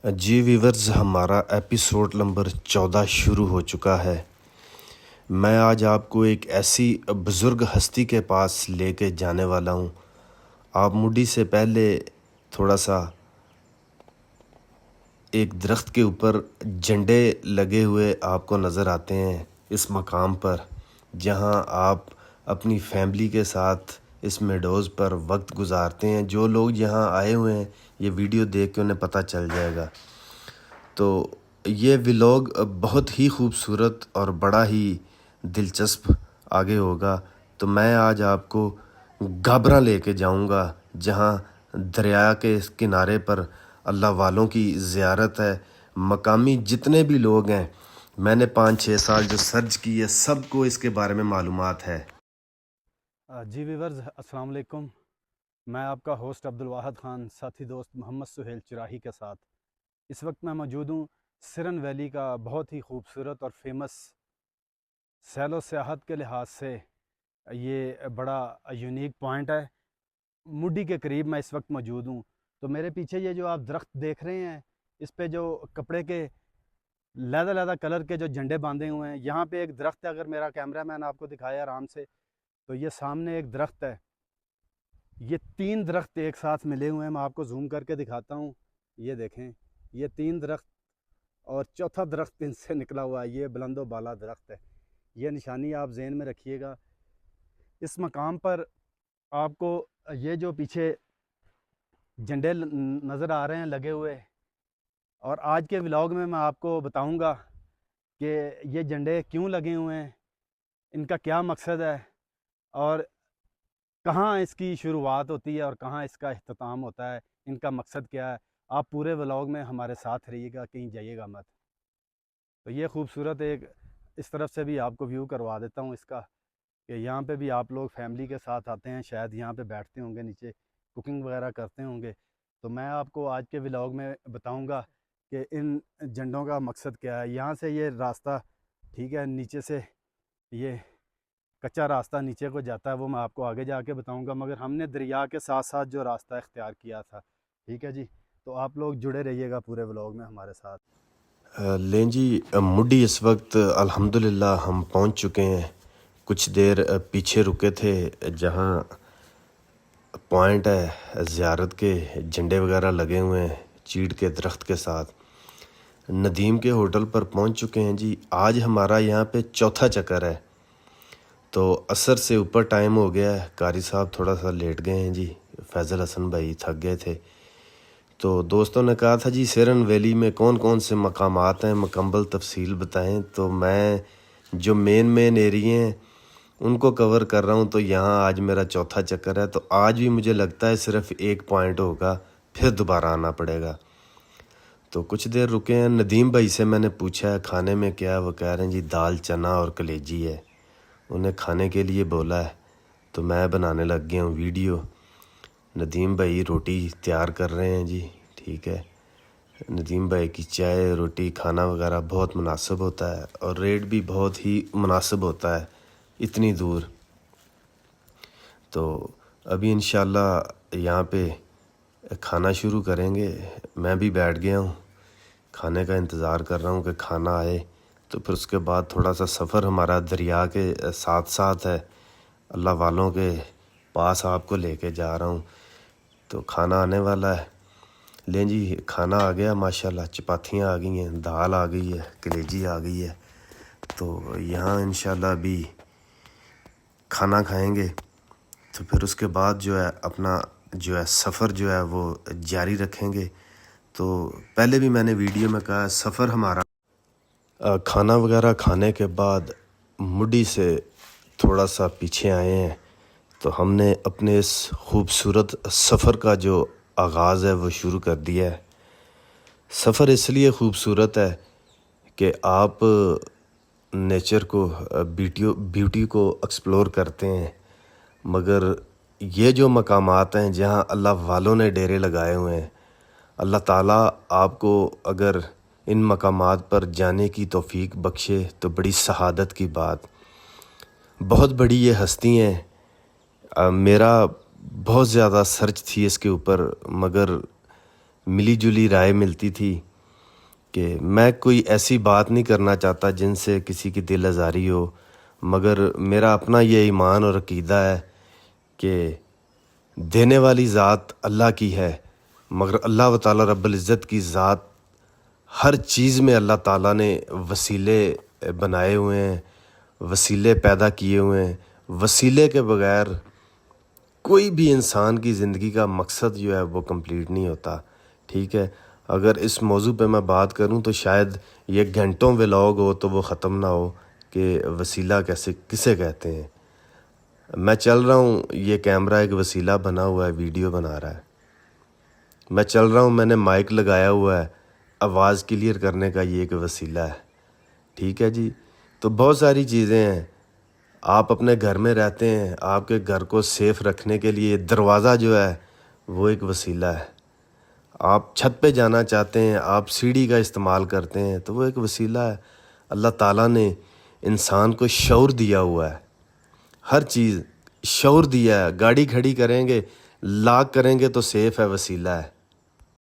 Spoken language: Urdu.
جی ویورز، ہمارا ایپیسوڈ نمبر 14 شروع ہو چکا ہے۔ میں آج آپ کو ایک ایسی بزرگ ہستی کے پاس لے کے جانے والا ہوں۔ آپ مڈی سے پہلے تھوڑا سا ایک درخت کے اوپر جھنڈے لگے ہوئے آپ کو نظر آتے ہیں اس مقام پر، جہاں آپ اپنی فیملی کے ساتھ اس میڈوز پر وقت گزارتے ہیں۔ جو لوگ یہاں آئے ہوئے ہیں یہ ویڈیو دیکھ کے انہیں پتہ چل جائے گا۔ تو یہ ولاگ بہت ہی خوبصورت اور بڑا ہی دلچسپ آگے ہوگا۔ تو میں آج آپ کو گابرا لے کے جاؤں گا، جہاں دریا کے کنارے پر اللہ والوں کی زیارت ہے۔ مقامی جتنے بھی لوگ ہیں، میں نے 5-6 سال جو سرچ کی ہے، سب کو اس کے بارے میں معلومات ہے۔ جی ویورز، السلام علیکم۔ میں آپ کا ہوسٹ عبدالواحد خان، ساتھی دوست محمد سہیل چراہی کے ساتھ اس وقت میں موجود ہوں سرن ویلی کا بہت ہی خوبصورت اور فیمس سیل و سیاحت کے لحاظ سے یہ بڑا یونیک پوائنٹ ہے۔ مڈی کے قریب میں اس وقت موجود ہوں۔ تو میرے پیچھے یہ جو آپ درخت دیکھ رہے ہیں، اس پہ جو کپڑے کے علیحدہ کلر کے جو جھنڈے باندھے ہوئے ہیں، یہاں پہ ایک درخت ہے۔ اگر میرا کیمرہ مین آپ کو دکھایا آرام سے، تو یہ سامنے ایک درخت ہے۔ یہ 3 درخت ایک ساتھ ملے ہوئے ہیں۔ میں آپ کو زوم کر کے دکھاتا ہوں۔ یہ دیکھیں، یہ 3 درخت اور چوتھا درخت ان سے نکلا ہوا ہے۔ یہ بلند و بالا درخت ہے۔ یہ نشانی آپ ذہن میں رکھیے گا۔ اس مقام پر آپ کو یہ جو پیچھے جھنڈے نظر آ رہے ہیں لگے ہوئے، اور آج کے ولاگ میں آپ کو بتاؤں گا کہ یہ جھنڈے کیوں لگے ہوئے ہیں، ان کا کیا مقصد ہے، اور کہاں اس کی شروعات ہوتی ہے اور کہاں اس کا اختتام ہوتا ہے، ان کا مقصد کیا ہے۔ آپ پورے ولاگ میں ہمارے ساتھ رہیے گا، کہیں جائیے گا مت۔ تو یہ خوبصورت ایک اس طرف سے بھی آپ کو ویو کروا دیتا ہوں اس کا، کہ یہاں پہ بھی آپ لوگ فیملی کے ساتھ آتے ہیں، شاید یہاں پہ بیٹھتے ہوں گے، نیچے کوکنگ وغیرہ کرتے ہوں گے۔ تو میں آپ کو آج کے ولاگ میں بتاؤں گا کہ ان جھنڈوں کا مقصد کیا ہے۔ یہاں سے یہ راستہ ٹھیک ہے، نیچے سے یہ کچا راستہ نیچے کو جاتا ہے، وہ میں آپ کو آگے جا کے بتاؤں گا، مگر ہم نے دریا کے ساتھ ساتھ جو راستہ اختیار کیا تھا، ٹھیک ہے جی۔ تو آپ لوگ جڑے رہیے گا پورے ولاگ میں ہمارے ساتھ۔ لیں جی، مڈی اس وقت الحمدللہ ہم پہنچ چکے ہیں۔ کچھ دیر پیچھے رکے تھے جہاں پوائنٹ ہے زیارت کے، جھنڈے وغیرہ لگے ہوئے ہیں چیڑ کے درخت کے ساتھ۔ ندیم کے ہوٹل پر پہنچ چکے ہیں جی۔ آج ہمارا یہاں پہ چوتھا چکر ہے۔ تو عصر سے اوپر ٹائم ہو گیا ہے۔ قاری صاحب تھوڑا سا لیٹ گئے ہیں جی، فیضل حسن بھائی تھک گئے تھے۔ تو دوستوں نے کہا تھا جی سرن ویلی میں کون کون سے مقامات ہیں، مکمل تفصیل بتائیں۔ تو میں جو مین ایریے ہیں ان کو کور کر رہا ہوں۔ تو یہاں آج میرا چوتھا چکر ہے۔ تو آج بھی مجھے لگتا ہے صرف ایک پوائنٹ ہوگا، پھر دوبارہ آنا پڑے گا۔ تو کچھ دیر رکے ہیں۔ ندیم بھائی سے میں نے پوچھا ہے کھانے میں کیا ہے، وہ کہہ رہے ہیں جی دال چنا اور کلیجی ہے۔ انہیں کھانے کے لیے بولا ہے، تو میں بنانے لگ گیا ہوں ویڈیو۔ ندیم بھائی روٹی تیار کر رہے ہیں جی، ٹھیک ہے۔ ندیم بھائی کی چائے روٹی کھانا وغیرہ بہت مناسب ہوتا ہے، اور ریٹ بھی بہت ہی مناسب ہوتا ہے اتنی دور۔ تو ابھی انشاءاللہ یہاں پہ کھانا شروع کریں گے۔ میں بھی بیٹھ گیا ہوں، کھانے کا انتظار کر رہا ہوں کہ کھانا آئے۔ تو پھر اس کے بعد تھوڑا سا سفر ہمارا دریا کے ساتھ ساتھ ہے، اللہ والوں کے پاس آپ کو لے کے جا رہا ہوں۔ تو کھانا آنے والا ہے۔ لیں جی، کھانا آ گیا ماشاءاللہ، چپاتیاں آ گئی ہیں، دال آ گئی ہے، کلیجی آ گئی ہے۔ تو یہاں انشاءاللہ ابھی کھانا کھائیں گے، تو پھر اس کے بعد جو ہے اپنا جو ہے سفر جو ہے وہ جاری رکھیں گے۔ تو پہلے بھی میں نے ویڈیو میں کہا سفر ہمارا کھانا وغیرہ کھانے کے بعد مڈی سے تھوڑا سا پیچھے آئے ہیں۔ تو ہم نے اپنے اس خوبصورت سفر کا جو آغاز ہے وہ شروع کر دیا ہے۔ سفر اس لیے خوبصورت ہے کہ آپ نیچر کو بیوٹی کو ایکسپلور کرتے ہیں، مگر یہ جو مقامات ہیں جہاں اللہ والوں نے ڈیرے لگائے ہوئے ہیں، اللہ تعالیٰ آپ کو اگر ان مقامات پر جانے کی توفیق بخشے تو بڑی سعادت کی بات۔ بہت بڑی یہ ہستی ہیں۔ میرا بہت زیادہ سرچ تھی اس کے اوپر، مگر ملی جلی رائے ملتی تھی کہ میں کوئی ایسی بات نہیں کرنا چاہتا جن سے کسی کی دل آزاری ہو، مگر میرا اپنا یہ ایمان اور عقیدہ ہے کہ دینے والی ذات اللہ کی ہے، مگر اللہ تعالیٰ رب العزت کی ذات ہر چیز میں اللہ تعالیٰ نے وسیلے بنائے ہوئے ہیں، وسیلے پیدا کیے ہوئے ہیں۔ وسیلے کے بغیر کوئی بھی انسان کی زندگی کا مقصد جو ہے وہ کمپلیٹ نہیں ہوتا، ٹھیک ہے۔ اگر اس موضوع پہ میں بات کروں تو شاید یہ گھنٹوں ولاگ ہو تو وہ ختم نہ ہو کہ وسیلہ کسے کہتے ہیں۔ میں چل رہا ہوں، یہ کیمرہ ایک وسیلہ بنا ہوا ہے، ویڈیو بنا رہا ہے۔ میں چل رہا ہوں، میں نے مائک لگایا ہوا ہے، آواز کلیئر کرنے کا یہ ایک وسیلہ ہے، ٹھیک ہے جی۔ تو بہت ساری چیزیں ہیں۔ آپ اپنے گھر میں رہتے ہیں، آپ کے گھر کو سیف رکھنے کے لیے دروازہ جو ہے وہ ایک وسیلہ ہے۔ آپ چھت پہ جانا چاہتے ہیں، آپ سیڑھی کا استعمال کرتے ہیں تو وہ ایک وسیلہ ہے۔ اللہ تعالیٰ نے انسان کو شعور دیا ہوا ہے، ہر چیز شعور دیا ہے۔ گاڑی کھڑی کریں گے، لاک کریں گے تو سیف ہے، وسیلہ ہے۔